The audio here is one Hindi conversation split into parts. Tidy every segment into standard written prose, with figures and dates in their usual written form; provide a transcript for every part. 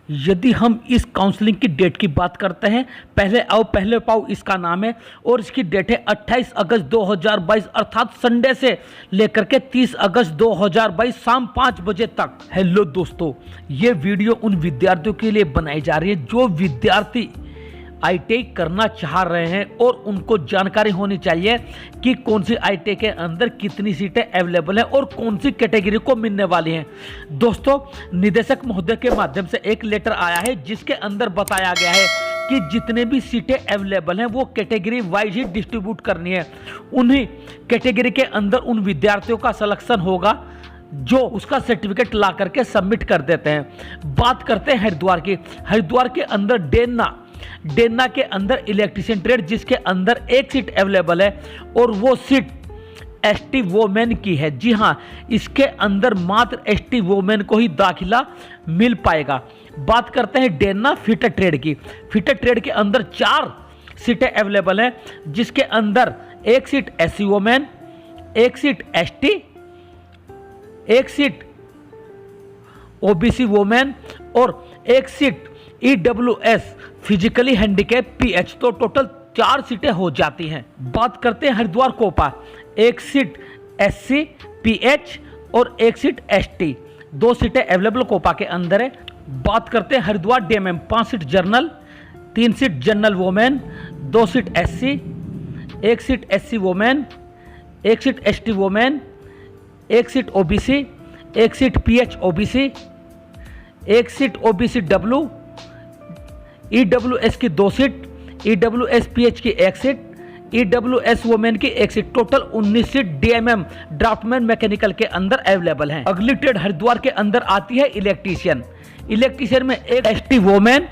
यदि हम इस काउंसलिंग की डेट की बात करते हैं, पहले आओ पहले पाओ इसका नाम है और इसकी डेट है 28 अगस्त 2022 अर्थात संडे से लेकर के 30 अगस्त 2022 शाम 5 बजे तक। हेलो दोस्तों, ये वीडियो उन विद्यार्थियों के लिए बनाई जा रही है जो विद्यार्थी आईटीआई करना चाह रहे हैं और उनको जानकारी होनी चाहिए कि कौन सी आईटीआई के अंदर कितनी सीटें अवेलेबल हैं और कौन सी कैटेगरी को मिलने वाली हैं। दोस्तों, निदेशक महोदय के माध्यम से एक लेटर आया है जिसके अंदर बताया गया है कि जितने भी सीटें अवेलेबल हैं वो कैटेगरी वाइज ही डिस्ट्रीब्यूट करनी है। उन्हीं कैटेगरी के अंदर उन विद्यार्थियों का सिलेक्शन होगा जो उसका सर्टिफिकेट ला करके सबमिट कर देते हैं। बात करते हैं हरिद्वार की। हरिद्वार के अंदर डेन्ना के अंदर इलेक्ट्रीशियन ट्रेड जिसके अंदर एक सीट अवेलेबल है और वो सीट एसटी वोमेन की है। जी हाँ, इसके अंदर मात्र एसटी वोमेन को ही दाखिला मिल पाएगा। बात करते हैं डेन्ना फिटर ट्रेड की। फिटर ट्रेड के अंदर 4 सीटें अवेलेबल हैं जिसके अंदर एक सीट एससी वोमेन, एक सीट एसटी, एक सीट ओबीसी वोमेन और एक seat EWS physically handicap pH. तो टोटल 4 सीटें हो जाती हैं। बात करते हैं हरिद्वार कोपा, एक सीट एससी पीएच और एक सीट एसटी, 2 सीटें अवेलेबल कोपा के अंदर है। बात करते हैं Haridwar DMM, 5 seat general, 3 seat general women, 2 seat SC, 1 seat SC women, 1 seat ST women, 1 seat OBC, 1 seat pH OBC, 1 seat OBC W, EWS की 2 सीट, ईडब्ल्यूएस पीएच की 1 सीट, ईडब्ल्यूएस वोमेन की 1 seat, total 19 seat DMM draftsman mechanical के अंदर अवेलेबल हैं। अगली ट्रेड हरिद्वार के अंदर आती है इलेक्ट्रीशियन। इलेक्ट्रीशियन में एक एसटी वोमेन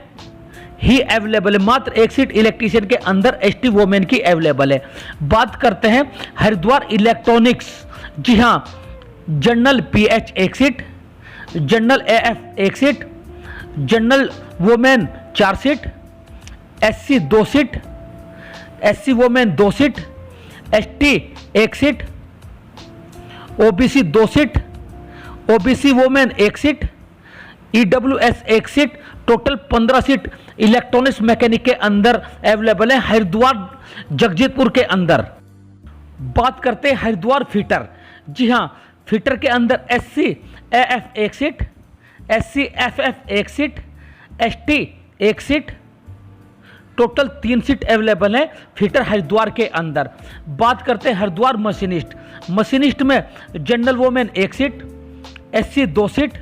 ही अवेलेबल है, मात्र 1 सीट इलेक्ट्रीशियन के अंदर एसटी वोमेन की अवेलेबल है। बात करते हैं हरिद्वार इलेक्ट्रॉनिक्स। जी हाँ, general PH 1 seat, general AF 1 seat, general women 4 seat, SC 2 seat, SC women 2 seat, ST 1 seat, OBC 2 seat, OBC women 1 seat, EWS 1 seat, total 15 seat electronics mechanic के अंदर अवेलेबल है हरिद्वार जगजीतपुर के अंदर। बात करते हैं हरिद्वार फिटर। जी हाँ, फिटर के अंदर SC AF 1 seat, SC FF 1 seat, ST 1 seat, total 3 seat available है फिटर हरिद्वार के अंदर। बात करते हैं हरिद्वार मशीनिस्ट। मशीनिस्ट में general women 1 seat, SC 2 seat,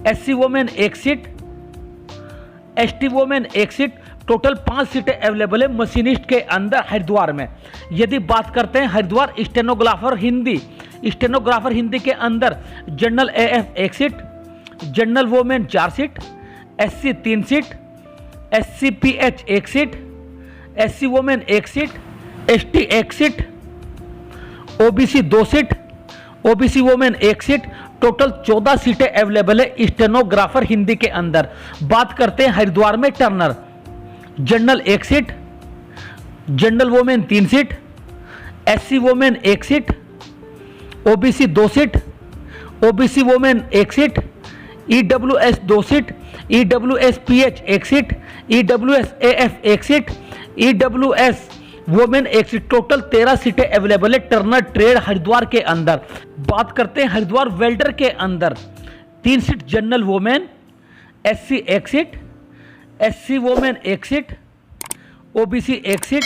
SC women 1 seat, ST women 1 seat, total 5 सीटें अवेलेबल है मशीनिस्ट के अंदर हरिद्वार में। यदि बात करते हैं हरिद्वार स्टेनोग्राफर हिंदी, स्टेनोग्राफर हिंदी के अंदर general AF 1 seat, general women 4 seat, SC 3 seat, SC PH 1 seat, SC women 1 seat, ST 1 seat, OBC 2 seat, OBC women 1 seat, total 14 सीटें अवेलेबल है स्टेनोग्राफर हिंदी के अंदर। बात करते हैं हरिद्वार में turner. General 1 seat, general women 3 seat, SC women 1 seat, OBC 2 seat, OBC women 1 seat, EWS 2 seat, EWS PH 1 seat, EWS AF 1 seat, EWS women 1 seat, total 13 सीटें अवेलेबल है टर्नर ट्रेड हरिद्वार के अंदर। बात करते हैं हरिद्वार वेल्डर के अंदर, 3 seat general women, SC 1 seat, SC women 1 seat, OBC 1 seat,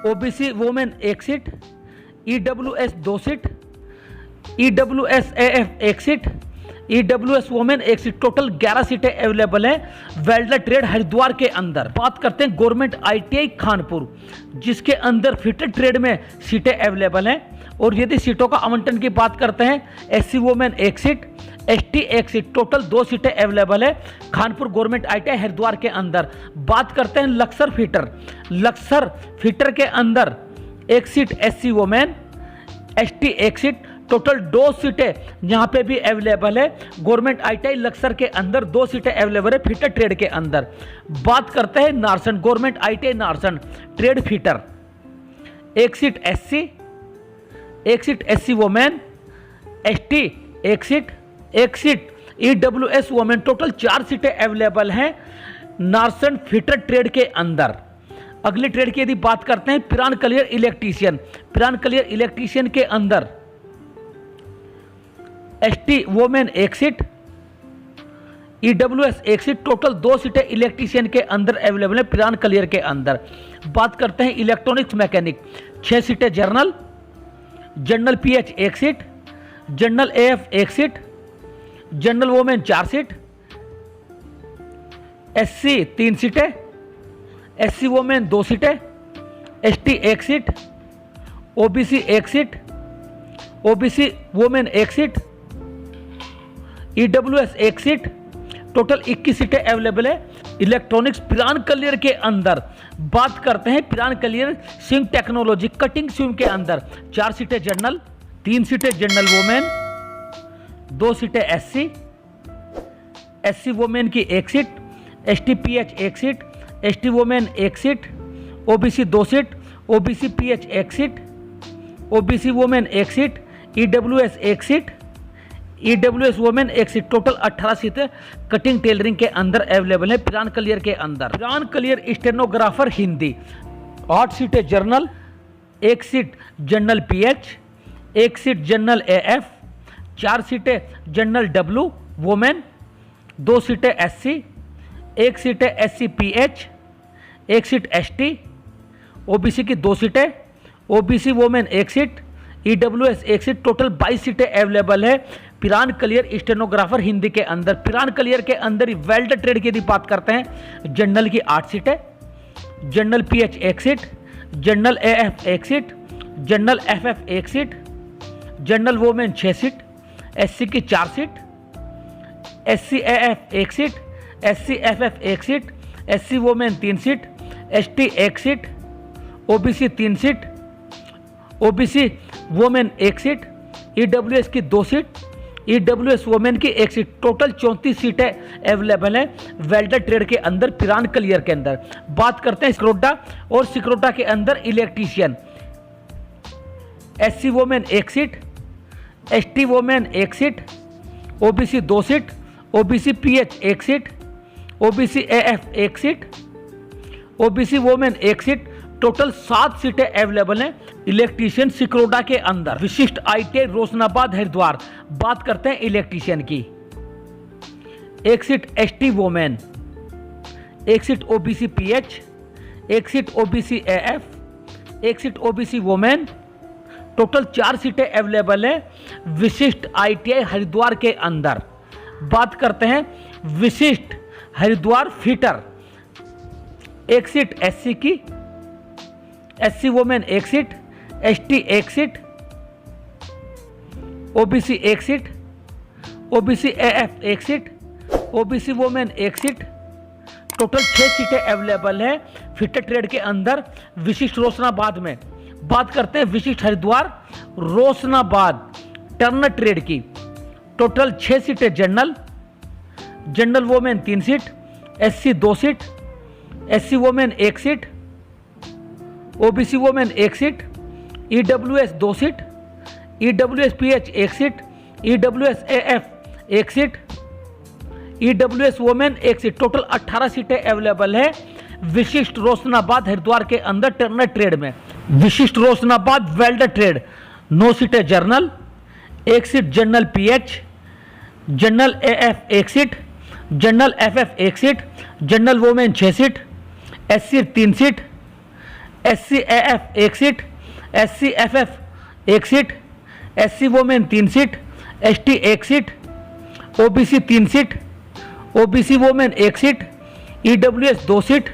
OBC women 1 seat, EWS 2 seat, EWS AF 1 seat, EWS women 1 seat, total 11 सीटें अवेलेबल हैं वेल्डर ट्रेड हरिद्वार के अंदर। बात करते हैं गवर्नमेंट आईटीआई खानपुर, जिसके अंदर फिटर ट्रेड में सीटें अवेलेबल हैं। और यदि सीटों का आवंटन की बात करते हैं, SC women 1 seat, ST 1 seat, total 2 सीटें अवेलेबल है खानपुर गवर्नमेंट आईटीआई हरिद्वार के अंदर। बात करते हैं लक्सर फिटर। लक्सर फिटर के अंदर 1 seat SC women, ST 1 seat, total 2 सीटें यहाँ पे भी अवेलेबल है गवर्नमेंट आईटीआई लक्सर के अंदर। 2 सीटें अवेलेबल है फिटर ट्रेड के अंदर। बात करते हैं Narsan, government ITI Narsan trade fitter, 1 seat SC, 1 seat SC women, ST 1 seat, 1 seat EWS women total 4 सीटें अवेलेबल हैं नार्सन फिटर ट्रेड के अंदर। अगली ट्रेड की यदि बात करते हैं पिरान कलियर इलेक्ट्रीशियन, पिरान कलियर इलेक्ट्रीशियन के अंदर ST women 1 seat, EWS 1 seat, total 2 सीटें इलेक्ट्रीशियन के अंदर अवेलेबल है पिरान कलियर के अंदर। बात करते हैं इलेक्ट्रॉनिक्स मैकेनिक, 6 सीटें journal, general PH 1 seat, general AF 1 seat, general women 4 seat, SC 3 सीटें, SC वोमेन 2 सीटें, ST 1 seat, OBC 1 seat, OBC women 1 seat, EWS 1 seat, total 21 सीटें अवेलेबल है इलेक्ट्रॉनिक्स पिरान कलियर के अंदर। बात करते हैं Piran Kaliyar sewing technology cutting sewing के अंदर, 4 सीटें जनरल, 3 सीटें जनरल वोमेन, 2 सीटें SC वोमेन की 1 seat, ST PH 1 seat, ST women 1 seat, OBC 2 seat, OBC PH 1 seat, OBC women 1 seat, EWS 1 seat, EWS women 1 seat, total 18 सीटें कटिंग टेलरिंग के अंदर अवेलेबल है पिरान कलियर के अंदर। पिरान कलियर स्टेनोग्राफर हिंदी, 8 सीटें journal, 1 seat general PH, 1 seat general AF, 4 सीटें जनरल W वोमेन, 2 सीटें SC, 1 सीटें SC PH, 1 seat ST, OBC की 2 सीटें, OBC women 1 seat, EWS 1 seat, total 22 सीटें अवेलेबल है पिरान कलियर स्टेनोग्राफर हिंदी के अंदर। पिरान कलियर के अंदर ही वेल्डर ट्रेड की यदि बात करते हैं, जनरल की 8 सीटें, general PH 1 seat, general AF 1 seat, general FF 1 seat, general women 6 seat, SC की 4 seat, SC AF 1 seat, SC FF 1 seat, SC women 3 seat, ST 1 seat, OBC 3 seat, OBC women 1 seat, EWS की 2 सीट, EWS वोमेन की 1 सीट, टोटल 34 सीटें अवेलेबल है वेल्डर ट्रेड के अंदर पिरान कलियर के अंदर। बात करते हैं सिक्रोडा और सिक्रोडा के अंदर electrician, SC women 1 seat, ST women 1 seat, OBC 2 seat, OBC PH 1 seat, OBC AF 1 seat, OBC women 1 seat, total 7 सीटें अवेलेबल हैं इलेक्ट्रीशियन सिक्रोडा के अंदर। विशिष्ट ITI रोशनाबाद हरिद्वार, बात करते हैं इलेक्ट्रीशियन की, 1 seat ST women, 1 seat OBC PH, 1 seat OBC AF, 1 seat OBC women, total 4 सीटें अवेलेबल है विशिष्ट ITI हरिद्वार के अंदर। बात करते हैं विशिष्ट हरिद्वार फिटर, 1 सीट SC की, SC women 1 seat, ST 1 seat, OBC 1 seat, OBC AF 1 seat, OBC women 1 seat, total 6 सीटें अवेलेबल है फिटर ट्रेड के अंदर विशिष्ट रोशनाबाद में। बात करते हैं विशिष्ट हरिद्वार रोशनाबाद टर्नर ट्रेड की, टोटल 6 सीटें general, general women 3 seat, SC 2 seat, SC women 1 seat, OBC women 1 seat, EWS 2 seat, EWS PH 1 seat, EWS AF 1 seat, EWS women 1 seat, total 18 सीटें अवेलेबल है विशिष्ट रोशनाबाद हरिद्वार के अंदर टर्नर ट्रेड में। विशिष्ट रोशनाबाद वेल्डर ट्रेड, 9 सीटें journal, 1 seat general PH, general AF 1 seat, general FF 1 seat, general women 6 seat, SC 3 seat, SC AF 1 seat, SC FF 1 seat, SC women 3 seat, ST 1 seat, OBC 3 seat, OBC women 1 seat, EWS 2 seat,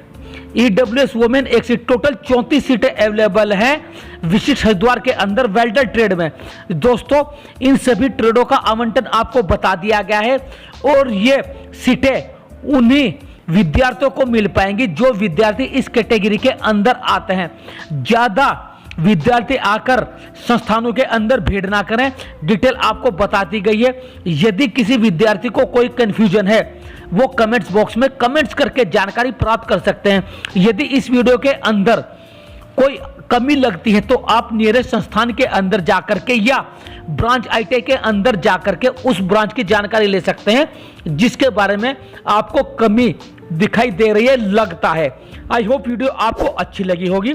EWS women 1 seat, total 34 सीटें अवेलेबल हैं विशिष्ट हरिद्वार के अंदर वेल्डर ट्रेड में। दोस्तों इन सभी ट्रेडों का आवंटन आपको बता दिया गया है और ये सीटें उन्हीं विद्यार्थियों को मिल पाएंगी जो विद्यार्थी इस कैटेगरी के अंदर आते हैं। ज़्यादा विद्यार्थी आकर संस्थानों के अंदर भीड़ ना करें, डिटेल आपको बताती गई है। यदि किसी विद्यार्थी को कोई कंफ्यूजन है वो कमेंट्स बॉक्स में कमेंट्स करके जानकारी प्राप्त कर सकते हैं। यदि इस वीडियो के अंदर कोई कमी लगती है तो आप नियरेस्ट संस्थान के अंदर जाकर के या ब्रांच आईटीआई के अंदर जाकर के उस ब्रांच की जानकारी ले सकते हैं जिसके बारे में आपको कमी दिखाई दे रही है, लगता है। आई होप वीडियो आपको अच्छी लगी होगी।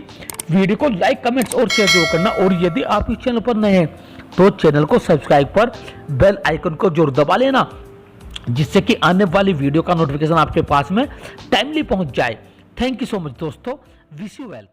वीडियो को लाइक, कमेंट्स और शेयर जरूर करना, और यदि आप इस चैनल पर नए हैं तो चैनल को सब्सक्राइब पर बेल आइकन को जरूर दबा लेना, जिससे कि आने वाली वीडियो का नोटिफिकेशन आपके पास में टाइमली पहुंच जाए। थैंक यू सो मच दोस्तों। Wish you well.